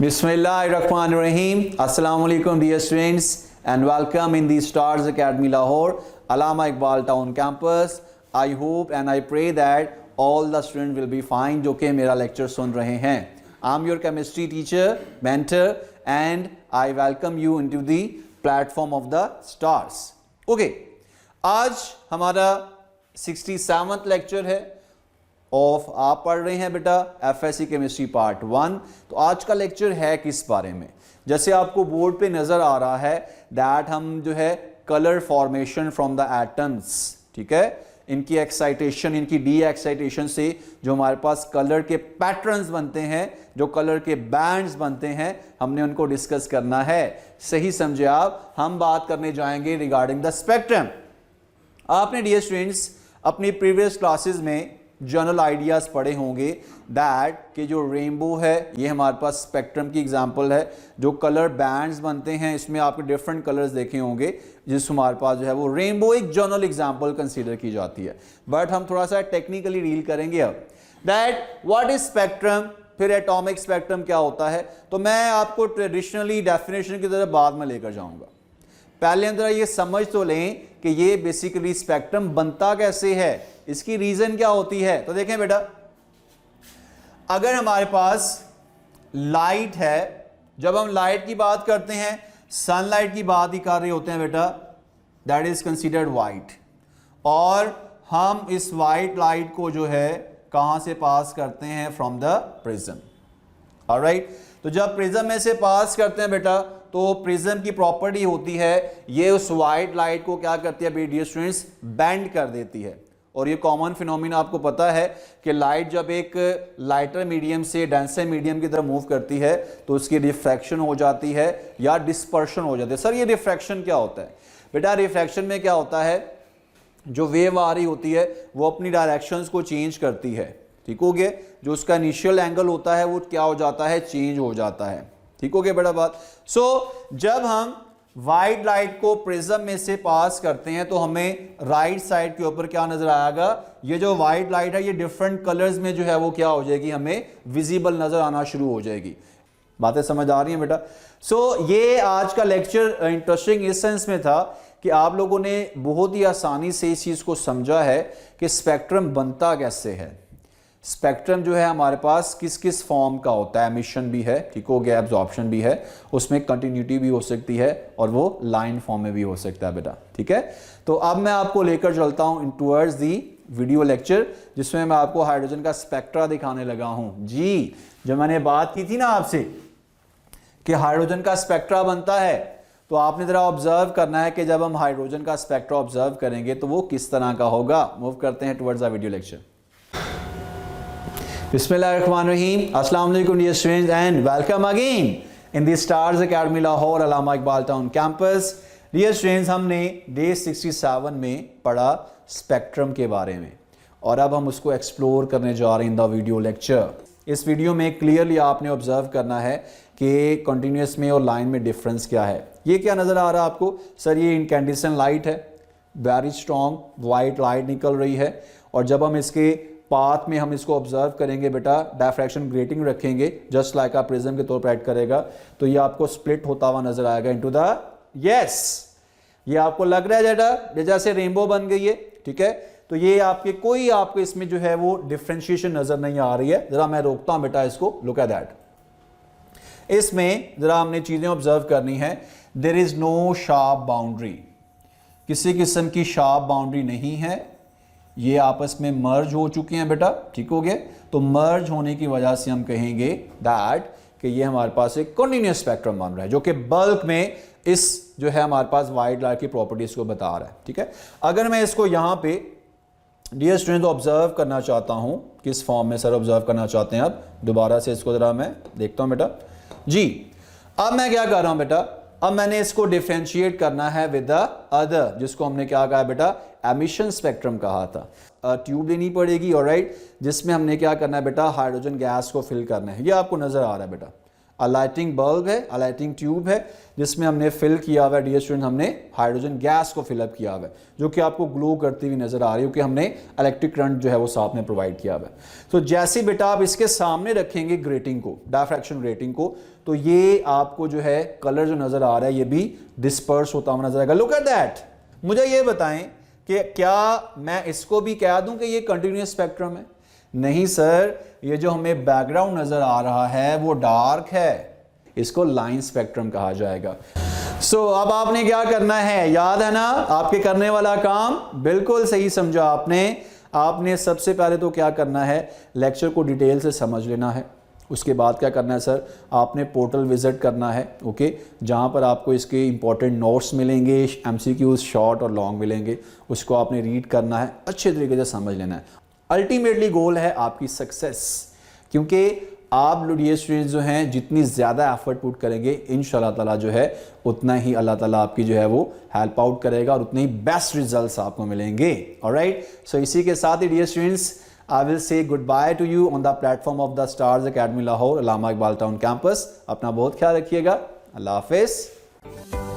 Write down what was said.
Bismillahirrahmanirrahim. Assalamu alaikum dear students and welcome in the Stars Academy Lahore, Allama Iqbal Town campus. I hope and I pray that all the students will be fine जो कि मेरा lecture सुन रहे हैं. I'm your chemistry teacher, mentor and I welcome you into the platform of the stars. Okay, आज हमारा 67th lecture है of आप पढ़ रहे हैं बेटा FSc केमिस्ट्री पार्ट 1. तो आज का लेक्चर है किस बारे में, जैसे आपको बोर्ड पे नज़र आ रहा है दैट हम जो है colour formation from the atoms, ठीक है, इनकी एक्साइटेशन, इनकी डी एक्साइटेशन से जो हमारे पास कलर के पैटर्न्स बनते हैं, जो कलर के बैंड्स बनते हैं, हमने उनको डिस्कस करना है. सही समझे आप. हम बात करने जाएंगे रिगार्डिंग द स्पेक्ट्रम. आपने डियर स्टूडेंट्स अपनी प्रीवियस क्लासेस में जनरल आइडियाज पढ़े होंगे दैट कि जो रेनबो है ये हमारे पास स्पेक्ट्रम की एग्जांपल है. जो कलर बैंड्स बनते हैं इसमें आपके डिफरेंट कलर्स देखे होंगे, जिस हमारे पास जो है वो रेनबो एक जनरल एग्जांपल कंसीडर की जाती है. बट हम थोड़ा सा टेक्निकली डील करेंगे अब दैट व्हाट इज स्पेक्ट्रम, फिर एटॉमिक स्पेक्ट्रम क्या होता है. तो मैं आपको ट्रेडिशनली डेफिनेशन की तरफ बाद में लेकर जाऊंगा. पहले हम जरा ये समझ तो लें कि ये बेसिकली स्पेक्ट्रम बनता कैसे है, इसकी रीजन क्या होती है. तो देखें बेटा, अगर हमारे पास लाइट है, जब हम लाइट की बात करते हैं सनलाइट की बात ही कर रहे होते हैं बेटा, दैट इज कंसीडर्ड वाइट. और हम इस वाइट लाइट को जो है कहां से पास करते हैं, फ्रॉम द प्रिज्म. ऑलराइट, तो जब प्रिज्म में से पास करते हैं बेटा तो प्रिज्म की प्रॉपर्टी होती है ये उस वाइट लाइट को क्या करती है डियर स्टूडेंट्स, बेंड कर देती है. और ये कॉमन फिनोमिना आपको पता है कि लाइट जब एक लाइटर मीडियम से डेंसर मीडियम की तरफ मूव करती है तो उसकी रिफ्रैक्शन हो जाती है या डिस्पर्शन हो जाती है. सर ये रिफ्रैक्शन क्या होता है बेटा? रिफ्रैक्शन में क्या होता है, जो वेव आ रही होती है वो अपनी डायरेक्शंस को चेंज करती है. ठीक हो गया, जो उसका इनिशियल एंगल होता है वो क्या हो जाता है, चेंज हो जाता है. ठीक हो गया बेटा बात. सो जब हम व्हाइट लाइट को प्रिज्म में से पास करते हैं तो हमें राइट साइड के ऊपर क्या नजर आएगा, ये जो व्हाइट लाइट है ये डिफरेंट कलर्स में जो है वो क्या हो जाएगी, हमें विजिबल नजर आना शुरू हो जाएगी. बातें समझ आ रही हैं बेटा. सो ये आज का लेक्चर इंटरेस्टिंग इस सेंस में था कि आप लोगों ने बहुत ही आसानी से इस चीज को समझा है कि स्पेक्ट्रम बनता कैसे है. स्पेक्ट्रम जो है हमारे पास किस किस फॉर्म का होता है. एमिशन भी है, ठीक हो गया, एब्जॉर्प्शन भी है, उसमें कंटिन्यूटी भी हो सकती है और वो लाइन फॉर्म में भी हो सकता है बेटा. ठीक है, तो अब मैं आपको लेकर चलता हूं टुवर्ड्स दी वीडियो लेक्चर, जिसमें मैं आपको हाइड्रोजन का स्पेक्ट्रा दिखाने लगा हूं. जी, जब मैंने बात की थी ना आपसे कि हाइड्रोजन का स्पेक्ट्रा बनता है, तो आपने जरा ऑब्जर्व करना है कि जब हम हाइड्रोजन का स्पेक्ट्रा ऑब्जर्व करेंगे तो वो किस तरह का होगा. मूव करते हैं towards the video lecture. Bismillahirrahmanirrahim. Assalamu alaikum dear students and welcome again in the Stars Academy Lahore, Allama Iqbal Town campus. Dear students, हमने डे 67 में पढ़ा स्पेक्ट्रम के बारे में और अब हम उसको एक्सप्लोर करने जा रहे हैं इन द वीडियो लेक्चर. इस वीडियो में क्लियरली आपने ऑब्जर्व करना है कि कंटिन्यूस में और लाइन में डिफरेंस क्या है. ये क्या नज़र आ रहा है आपको? सर ये इनकैंडिसेंट लाइट है, वेरी स्ट्रॉन्ग वाइट लाइट निकल रही है. और जब हम इसके पाथ में हम इसको ऑब्जर्व करेंगे बेटा, डायफ्रैक्शन ग्रेटिंग रखेंगे जस्ट लाइक आप प्रिज्म के तौर पर ऐड करेगा, तो ये आपको स्प्लिट होता हुआ नजर आएगा इनटू द, यस, ये आपको लग रहा है बेटा जैसे रेनबो बन गई है. ठीक है, तो ये आपके कोई आपको इसमें जो है वो डिफरेंशिएशन नजर नहीं आ रही है. जरा मैं रोकता हूं बेटा इसको. Look at that. इसमें जरा हमने चीजें ऑब्जर्व करनी है. There is no sharp boundary, किसी किस्म की शार्प बाउंड्री नहीं है. ये आपस में मर्ज हो चुके हैं बेटा. ठीक हो गया, तो मर्ज होने की वजह से हम कहेंगे दैट कि ये हमारे पास एक कंटिन्यूअस स्पेक्ट्रम बन रहा है जो कि बल्क में इस जो है हमारे पास वाइट लाइट की प्रॉपर्टीज को बता रहा है. ठीक है, अगर मैं इसको यहां पे डियर स्टूडेंट ऑब्जर्व करना चाहता हूं, किस फॉर्म में सर ऑब्जर्व करना चाहते हैं आप, दोबारा से इसको जरा मैं देखता हूं बेटा. जी, अब मैं क्या कर रहा हूं बेटा, अब मैंने इसको डिफरेंशिएट करना है विद द अदर, जिसको हमने क्या कहा बेटा, एमिशन स्पेक्ट्रम कहा था. ट्यूब लेनी पड़ेगी, ऑलराइट, जिसमें हमने क्या करना है बेटा, हाइड्रोजन गैस को फिल करना है. ये आपको नजर आ रहा है बेटा. लाइटिंग बल्ब है, लाइटिंग ट्यूब है, जिसमें हमने फिल किया हुआ है डियर स्टूडेंट, हमने हाइड्रोजन गैस को फिलअप किया हुआ है, जो कि आपको ग्लो करती हुई नजर आ रही है, क्योंकि हमने इलेक्ट्रिक करंट जो है वो साथ में प्रोवाइड किया हुआ है। तो जैसे बेटा आप इसके सामने रखेंगे ग्रेटिंग को, डायफ्रैक्शन ग्रेटिंग को, तो ये आपको जो है कलर जो नजर आ रहा है ये भी डिस्पर्स होता हुआ नजर आएगा। Look at that. मुझे ये बताएं कि क्या मैं इसको भी कह दूं कि ये कंटिन्यूअस स्पेक्ट्रम है? नहीं सर, ये जो हमें बैकग्राउंड नजर आ रहा है वो डार्क है, इसको लाइन स्पेक्ट्रम कहा जाएगा। सो अब आपने क्या करना है, याद है ना आपके करने वाला काम? बिल्कुल सही समझा आपने। आपने सबसे पहले तो क्या करना है, लेक्चर को डिटेल से समझ लेना है। उसके बाद क्या करना है सर, आपने पोर्टल विजिट करना है, ओके, जहाँ पर आपको इसके इंपॉर्टेंट नोट्स मिलेंगे, एमसीक्यूज शॉर्ट और लॉन्ग मिलेंगे, उसको आपने रीड करना है, अच्छे तरीके से समझ लेना है। अल्टीमेटली गोल है आपकी सक्सेस, क्योंकि आप डियर स्टूडेंट्स जो हैं जितनी ज़्यादा एफर्ट पुट करेंगे इंशाल्लाह ताला जो है उतना ही अल्लाह ताला आपकी जो है वो हेल्प आउट करेगा और उतने ही बेस्ट रिजल्ट्स आपको मिलेंगे। ऑलराइट, सो इसी के साथ ही dear students I will say goodbye to you on the platform of the Stars Academy Lahore, Allama Iqbal town campus. अपना बहुत ख्याल रखिएगा। अल्लाह हाफिज़।